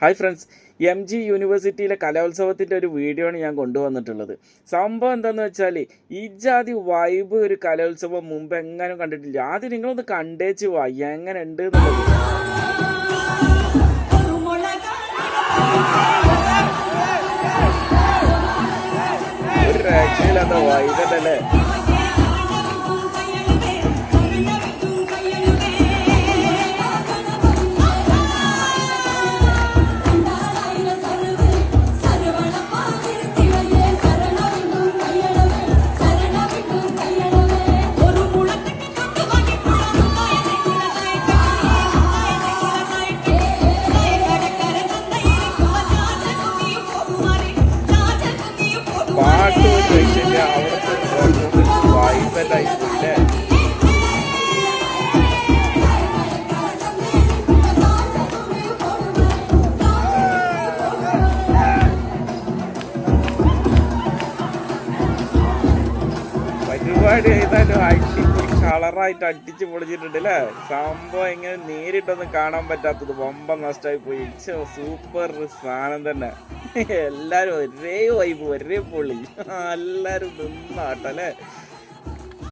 Hi friends, MG യൂണിവേഴ്സിറ്റിയിലെ കലോത്സവത്തിൻ്റെ ഒരു video ആണ് ഞാൻ കൊണ്ടുവന്നിട്ടുള്ളത്. സംഭവം എന്താണെന്ന് വെച്ചാൽ, ഈ ജാതി വൈബ് ഒരു കലോത്സവം മുമ്പ് എങ്ങനെയും കണ്ടിട്ടില്ല. ആദ്യം നിങ്ങളൊന്ന് കണ്ടേച്ച് വാ എങ്ങനെ ഉണ്ട് എന്നുള്ളത്. ഒരു രക്ഷയില്ലാത്ത വൈബല്ലേ. പാട്ട് ഒരു രക്ഷയില്ല, അവിടുത്തെ വൈബല്ലായി പോയില്ലേ. പരിപാടി ചെയ്താലും അടിപൊളി കളറായിട്ട് അടിച്ച് പൊളിച്ചിട്ടുണ്ട് അല്ലേ. സംഭവം ഇങ്ങനെ നേരിട്ടൊന്നും കാണാൻ പറ്റാത്തത് വമ്പം നഷ്ടമായി പോയി. സൂപ്പർ സാധനം തന്നെ. എല്ലാരും ഒരേ വൈബ്, ഒരേ പൊളി, എല്ലാരും നിന്നാട്ടല്ലേ.